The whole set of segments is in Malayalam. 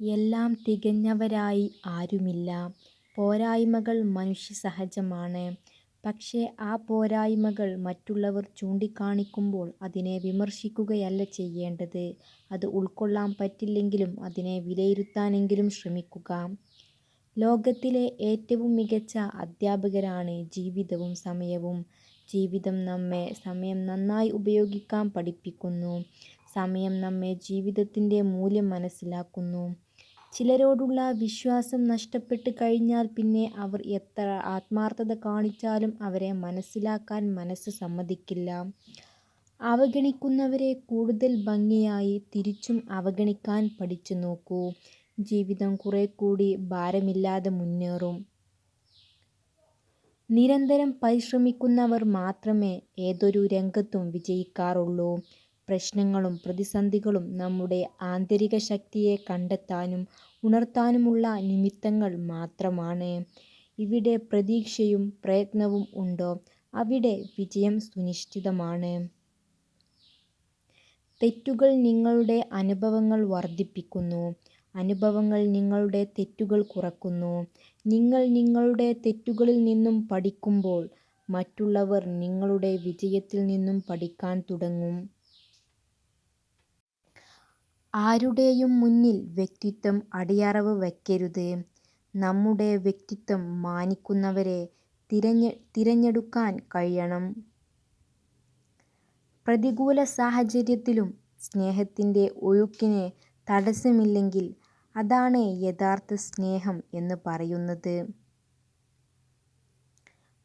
എല്ലാം തികഞ്ഞവരായി ആരുമില്ല. പോരായ്മകൾ മനുഷ്യസഹജമാണ്. പക്ഷേ ആ പോരായ്മകൾ മറ്റുള്ളവർ ചൂണ്ടിക്കാണിക്കുമ്പോൾ അതിനെ വിമർശിക്കുകയല്ല ചെയ്യേണ്ടത്. അത് ഉൾക്കൊള്ളാൻ പറ്റില്ലെങ്കിലും അതിനെ വിലയിരുത്താനെങ്കിലും ശ്രമിക്കുക. ലോകത്തിലെ ഏറ്റവും മികച്ച അധ്യാപകരാണ് ജീവിതവും സമയവും. ജീവിതം നമ്മെ സമയം നന്നായി ഉപയോഗിക്കാൻ പഠിപ്പിക്കുന്നു. സമയം നമ്മെ ജീവിതത്തിൻ്റെ മൂല്യം മനസ്സിലാക്കുന്നു. ചിലരോടുള്ള വിശ്വാസം നഷ്ടപ്പെട്ട് കഴിഞ്ഞാൽ പിന്നെ അവർ എത്ര ആത്മാർത്ഥത കാണിച്ചാലും അവരെ മനസ്സിലാക്കാൻ മനസ്സ് സമ്മതിക്കില്ല. അവഗണിക്കുന്നവരെ കൂടുതൽ ഭംഗിയായി തിരിച്ചും അവഗണിക്കാൻ പഠിച്ചു നോക്കൂ. ജീവിതം കുറേക്കൂടി ഭാരമില്ലാതെ മുന്നേറും. നിരന്തരം പരിശ്രമിക്കുന്നവർ മാത്രമേ ഏതൊരു രംഗത്തും വിജയിക്കാറുള്ളൂ. പ്രശ്നങ്ങളും പ്രതിസന്ധികളും നമ്മുടെ ആന്തരിക ശക്തിയെ കണ്ടെത്താനും ഉണർത്താനുമുള്ള നിമിത്തങ്ങൾ മാത്രമാണ്. ഇവിടെ പ്രതീക്ഷയും പ്രയത്നവും ഉണ്ടോ അവിടെ വിജയം സുനിശ്ചിതമാണ്. തെറ്റുകൾ നിങ്ങളുടെ അനുഭവങ്ങൾ വർദ്ധിപ്പിക്കുന്നു. അനുഭവങ്ങൾ നിങ്ങളുടെ തെറ്റുകൾ കുറയ്ക്കുന്നു. നിങ്ങൾ നിങ്ങളുടെ തെറ്റുകളിൽ നിന്നും പഠിക്കുമ്പോൾ മറ്റുള്ളവർ നിങ്ങളുടെ വിജയത്തിൽ നിന്നും പഠിക്കാൻ തുടങ്ങും. ആരുടെയും മുന്നിൽ വ്യക്തിത്വം അടിയറവ് വയ്ക്കരുത്. നമ്മുടെ വ്യക്തിത്വം മാനിക്കുന്നവരെ തിരഞ്ഞെടുക്കാൻ കഴിയണം. പ്രതികൂല സാഹചര്യത്തിലും സ്നേഹത്തിൻ്റെ ഒഴുക്കിന് തടസ്സമില്ലെങ്കിൽ അതാണ് യഥാർത്ഥ സ്നേഹം എന്ന് പറയുന്നത്.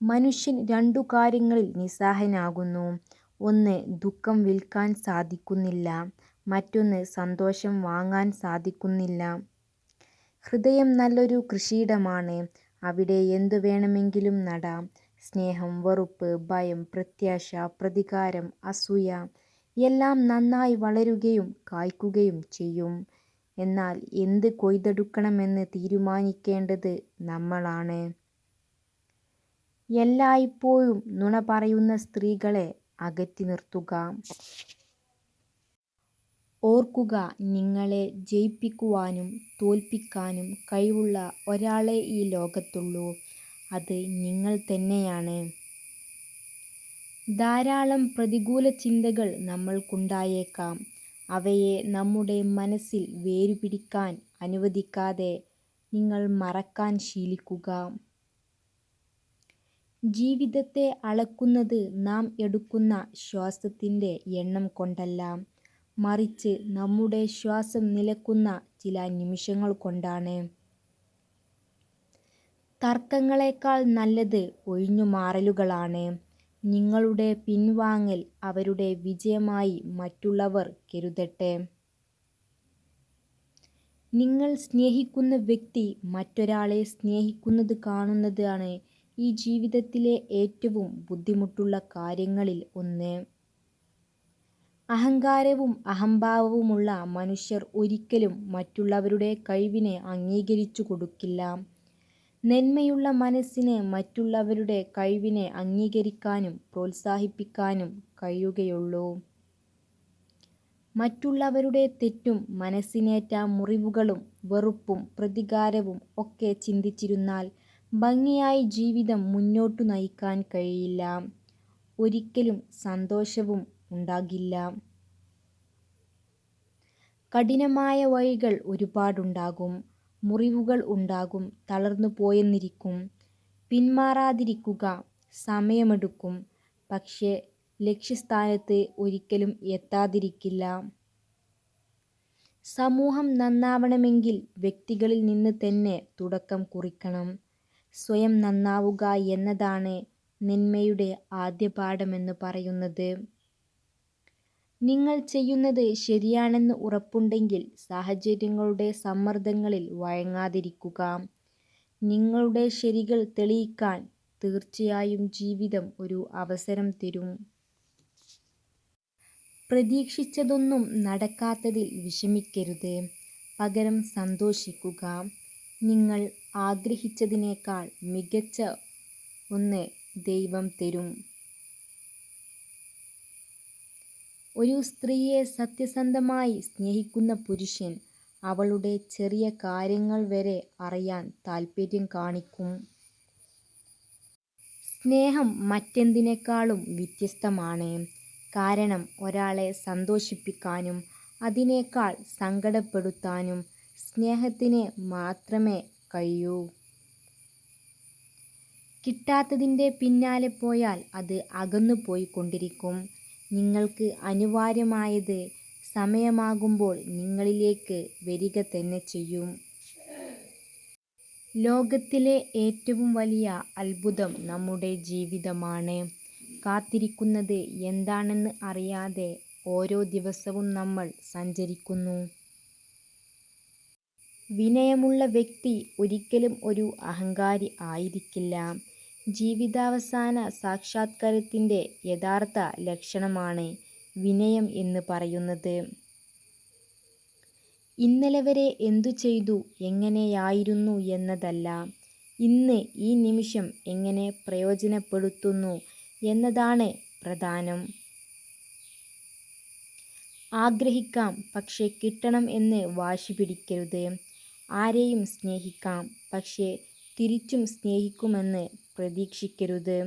മനുഷ്യൻ രണ്ടു കാര്യങ്ങളിൽ നിസ്സഹായനാകുന്നു. ഒന്ന് ദുഃഖം വിൽക്കാൻ സാധിക്കുന്നില്ല. മറ്റൊന്ന് സന്തോഷം വാങ്ങാൻ സാധിക്കുന്നില്ല. ഹൃദയം നല്ലൊരു കൃഷിയിടമാണ്. അവിടെ എന്തു വേണമെങ്കിലും നടാം. സ്നേഹം, വെറുപ്പ്, ഭയം, പ്രത്യാശ, പ്രതികാരം, അസൂയ എല്ലാം നന്നായി വളരുകയും കായ്ക്കുകയും ചെയ്യും. എന്നാൽ എന്ത് കൊയ്തെടുക്കണമെന്ന് തീരുമാനിക്കേണ്ടത് നമ്മളാണ്. എല്ലായ്പ്പോഴും നുണ പറയുന്ന സ്ത്രീകളെ അകറ്റി നിർത്തുക. ഓർക്കുക, നിങ്ങളെ ജയിപ്പിക്കുവാനും തോൽപ്പിക്കാനും കഴിവുള്ള ഒരാളേ ഈ ലോകത്തുള്ളൂ. അത് നിങ്ങൾ തന്നെയാണ്. ധാരാളം പ്രതികൂല ചിന്തകൾ നമ്മൾക്കുണ്ടായേക്കാം. അവയെ നമ്മുടെ മനസ്സിൽ വേരുപിടിക്കാൻ അനുവദിക്കാതെ നിങ്ങൾ മറക്കാൻ ശീലിക്കുക. ജീവിതത്തെ അളക്കുന്നത് നാം എടുക്കുന്ന ശ്വാസത്തിൻ്റെ എണ്ണം കൊണ്ടല്ല, മറിച്ച് നമ്മുടെ ശ്വാസം നിലക്കുന്ന ചില നിമിഷങ്ങൾ കൊണ്ടാണ്. തർക്കങ്ങളെക്കാൾ നല്ലത് ഒഴിഞ്ഞുമാറലുകളാണ്. നിങ്ങളുടെ പിൻവാങ്ങൽ അവരുടെ വിജയമായി മറ്റുള്ളവർ കരുതട്ടെ. നിങ്ങൾ സ്നേഹിക്കുന്ന വ്യക്തി മറ്റൊരാളെ സ്നേഹിക്കുന്നത് കാണുന്നതാണ് ഈ ജീവിതത്തിലെ ഏറ്റവും ബുദ്ധിമുട്ടുള്ള കാര്യങ്ങളിൽ ഒന്ന്. അഹങ്കാരവും അഹംഭാവവുമുള്ള മനുഷ്യർ ഒരിക്കലും മറ്റുള്ളവരുടെ കഴിവിനെ അംഗീകരിച്ചു കൊടുക്കില്ല. നന്മയുള്ള മനസ്സിന് മറ്റുള്ളവരുടെ കഴിവിനെ അംഗീകരിക്കാനും പ്രോത്സാഹിപ്പിക്കാനും കഴിയുകയുള്ളൂ. മറ്റുള്ളവരുടെ തെറ്റും മനസ്സിനേറ്റ മുറിവുകളും വെറുപ്പും പ്രതികാരവും ഒക്കെ ചിന്തിച്ചിരുന്നാൽ ഭംഗിയായി ജീവിതം മുന്നോട്ടു നയിക്കാൻ കഴിയില്ല. ഒരിക്കലും സന്തോഷവും ഉണ്ടാകില്ല. കഠിനമായ വഴികൾ ഒരുപാടുണ്ടാകും. മുറിവുകൾ ഉണ്ടാകും. തളർന്നു പോയെന്നിരിക്കും. പിന്മാറാതിരിക്കുക. സമയമെടുക്കും. പക്ഷേ ലക്ഷ്യസ്ഥാനത്ത് ഒരിക്കലും എത്താതിരിക്കില്ല. സമൂഹം നന്നാവണമെങ്കിൽ വ്യക്തികളിൽ നിന്ന് തന്നെ തുടക്കം കുറിക്കണം. സ്വയം നന്നാവുക എന്നതാണ് നന്മയുടെ ആദ്യ പാഠമെന്ന് പറയുന്നത്. നിങ്ങൾ ചെയ്യുന്നത് ശരിയാണെന്ന് ഉറപ്പുണ്ടെങ്കിൽ സാഹചര്യങ്ങളുടെ സമ്മർദ്ദങ്ങളിൽ വഴങ്ങാതിരിക്കുക. നിങ്ങളുടെ ശരികൾ തെളിയിക്കാൻ തീർച്ചയായും ജീവിതം ഒരു അവസരം തരും. പ്രതീക്ഷിച്ചതൊന്നും നടക്കാത്തതിൽ വിഷമിക്കരുത്. പകരം സന്തോഷിക്കുക. നിങ്ങൾ ആഗ്രഹിച്ചതിനേക്കാൾ മികച്ച ഒന്ന് ദൈവം തരും. ഒരു സ്ത്രീയെ സത്യസന്ധമായി സ്നേഹിക്കുന്ന പുരുഷൻ അവളുടെ ചെറിയ കാര്യങ്ങൾ വരെ അറിയാൻ താൽപ്പര്യം കാണിക്കും. സ്നേഹം മറ്റെന്തിനേക്കാളും വ്യത്യസ്തമാണ്. കാരണം ഒരാളെ സന്തോഷിപ്പിക്കാനും അതിനേക്കാൾ സങ്കടപ്പെടുത്താനും സ്നേഹത്തിന് മാത്രമേ കഴിയൂ. കിട്ടാത്തതിൻ്റെ പിന്നാലെ പോയാൽ അത് അകന്നുപോയിക്കൊണ്ടിരിക്കും. നിങ്ങൾക്ക് അനിവാര്യമായത് സമയമാകുമ്പോൾ നിങ്ങളിലേക്ക് വരിക തന്നെ ചെയ്യും. ലോകത്തിലെ ഏറ്റവും വലിയ അത്ഭുതം നമ്മുടെ ജീവിതമാണ്. കാത്തിരിക്കുന്നത് എന്താണെന്ന് അറിയാതെ ഓരോ ദിവസവും നമ്മൾ സഞ്ചരിക്കുന്നു. വിനയമുള്ള വ്യക്തി ഒരിക്കലും ഒരു അഹങ്കാരി ആയിരിക്കില്ല. ജീവിതാവസാന സാക്ഷാത്കാരത്തിൻ്റെ യഥാർത്ഥ ലക്ഷണമാണ് വിനയം എന്ന് പറയുന്നത്. ഇന്നലെ വരെ എന്തു ചെയ്തു, എങ്ങനെയായിരുന്നു എന്നതല്ല, ഇന്ന് ഈ നിമിഷം എങ്ങനെ പ്രയോജനപ്പെടുത്തുന്നു എന്നതാണ് പ്രധാനം. ആഗ്രഹിക്കാം, പക്ഷേ കിട്ടണം എന്ന് വാശി പിടിക്കരുത്. ആരെയും സ്നേഹിക്കാം, പക്ഷേ തിരിച്ചും സ്നേഹിക്കുമെന്ന് പ്രതീക്ഷിക്കരുത്.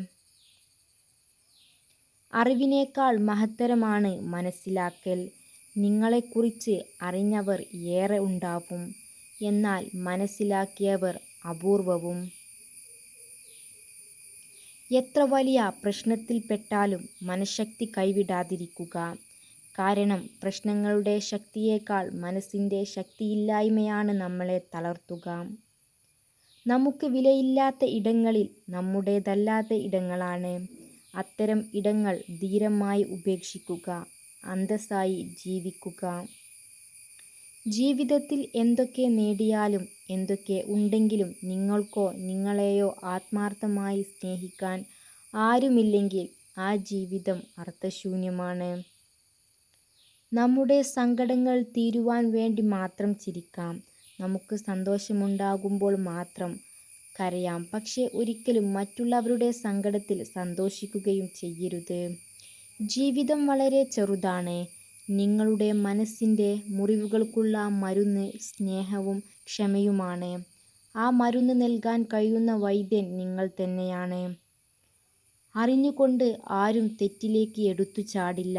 അറിവിനേക്കാൾ മഹത്തരമാണ് മനസ്സിലാക്കൽ. നിങ്ങളെക്കുറിച്ച് അറിഞ്ഞവർ ഏറെ ഉണ്ടാവും, എന്നാൽ മനസ്സിലാക്കിയവർ അപൂർവവും. എത്ര വലിയ പ്രശ്നത്തിൽപ്പെട്ടാലും മനഃശക്തി കൈവിടാതിരിക്കുക. കാരണം പ്രശ്നങ്ങളുടെ ശക്തിയേക്കാൾ മനസ്സിൻ്റെ ശക്തിയില്ലായ്മയാണ് നമ്മളെ തളർത്തുക. നമുക്ക് വിലയില്ലാത്ത ഇടങ്ങളിൽ നമ്മുടേതല്ലാത്ത ഇടങ്ങളാണ്. അത്തരം ഇടങ്ങൾ ധീരമായി ഉപേക്ഷിക്കുക, അന്തസ്സായി ജീവിക്കുക. ജീവിതത്തിൽ എന്തൊക്കെ നേടിയാലും എന്തൊക്കെ ഉണ്ടെങ്കിലും നിങ്ങൾക്കോ നിങ്ങളെയോ ആത്മാർത്ഥമായി സ്നേഹിക്കാൻ ആരുമില്ലെങ്കിൽ ആ ജീവിതം അർത്ഥശൂന്യമാണ്. നമ്മുടെ സങ്കടങ്ങൾ തീരുവാൻ വേണ്ടി മാത്രം ചിരിക്കാം, നമുക്ക് സന്തോഷമുണ്ടാകുമ്പോൾ മാത്രം കരയാം, പക്ഷേ ഒരിക്കലും മറ്റുള്ളവരുടെ സങ്കടത്തിൽ സന്തോഷിക്കുകയും ചെയ്യരുത്. ജീവിതം വളരെ ചെറുതാണ്. നിങ്ങളുടെ മനസ്സിൻ്റെ മുറിവുകൾക്കുള്ള മരുന്ന് സ്നേഹവും ക്ഷമയുമാണ്. ആ മരുന്ന് നൽകാൻ കഴിയുന്ന വൈദ്യൻ നിങ്ങൾ തന്നെയാണ്. അറിഞ്ഞുകൊണ്ട് ആരും തെറ്റിലേക്ക് എടുത്തു ചാടില്ല.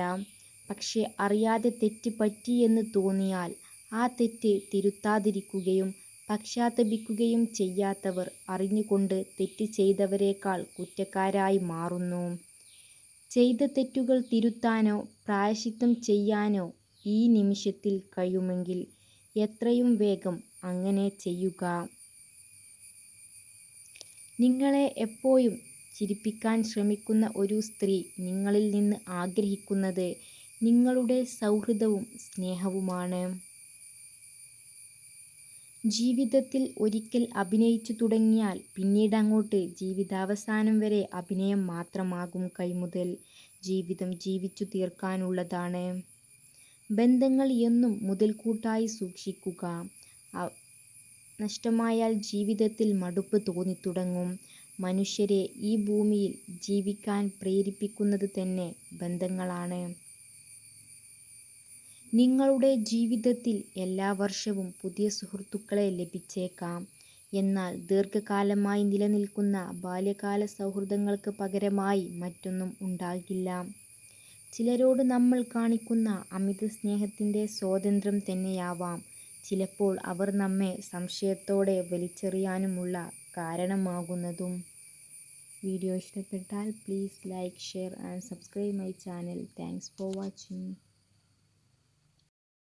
പക്ഷേ അറിയാതെ തെറ്റ് പറ്റിയെന്ന് തോന്നിയാൽ ആ തെറ്റ് തിരുത്താതിരിക്കുകയും പശ്ചാത്തപിക്കുകയും ചെയ്യാത്തവർ അറിഞ്ഞുകൊണ്ട് തെറ്റ് ചെയ്തവരേക്കാൾ കുറ്റക്കാരായി മാറുന്നു. ചെയ്ത തെറ്റുകൾ തിരുത്താനോ പ്രായശ്ചിത്തം ചെയ്യാനോ ഈ നിമിഷത്തിൽ കഴിയുമെങ്കിൽ എത്രയും വേഗം അങ്ങനെ ചെയ്യുക. നിങ്ങളെ എപ്പോഴും ചിരിപ്പിക്കാൻ ശ്രമിക്കുന്ന ഒരു സ്ത്രീ നിങ്ങളിൽ നിന്ന് ആഗ്രഹിക്കുന്നത് നിങ്ങളുടെ സൗഹൃദവും സ്നേഹവുമാണ്. ജീവിതത്തിൽ ഒരിക്കൽ അഭിനയിച്ചു തുടങ്ങിയാൽ പിന്നീടങ്ങോട്ട് ജീവിതാവസാനം വരെ അഭിനയം മാത്രമാകും. കൈമുതൽ ജീവിതം ജീവിച്ചു തീർക്കാനുള്ളതാണ്. ബന്ധങ്ങൾ എന്നും മുതൽക്കൂട്ടായി സൂക്ഷിക്കുക. നഷ്ടമായാൽ ജീവിതത്തിൽ മടുപ്പ് തോന്നിത്തുടങ്ങും. മനുഷ്യരെ ഈ ഭൂമിയിൽ ജീവിക്കാൻ പ്രേരിപ്പിക്കുന്നത് തന്നെ ബന്ധങ്ങളാണ്. നിങ്ങളുടെ ജീവിതത്തിൽ എല്ലാ വർഷവും പുതിയ സുഹൃത്തുക്കളെ ലഭിച്ചേക്കാം, എന്നാൽ ദീർഘകാലമായി നിലനിൽക്കുന്ന ബാല്യകാല സൗഹൃദങ്ങൾക്ക് പകരമായി മറ്റൊന്നും ഉണ്ടാകില്ല. ചിലരോട് നമ്മൾ കാണിക്കുന്ന അമിത സ്നേഹത്തിൻ്റെ സ്വാതന്ത്ര്യം തന്നെയാവാം ചിലപ്പോൾ അവർ നമ്മെ സംശയത്തോടെ വലിച്ചെറിയാനുമുള്ള കാരണമാകുന്നതും. വീഡിയോ ഇഷ്ടപ്പെട്ടാൽ please like, share and subscribe my channel. Thanks for watching.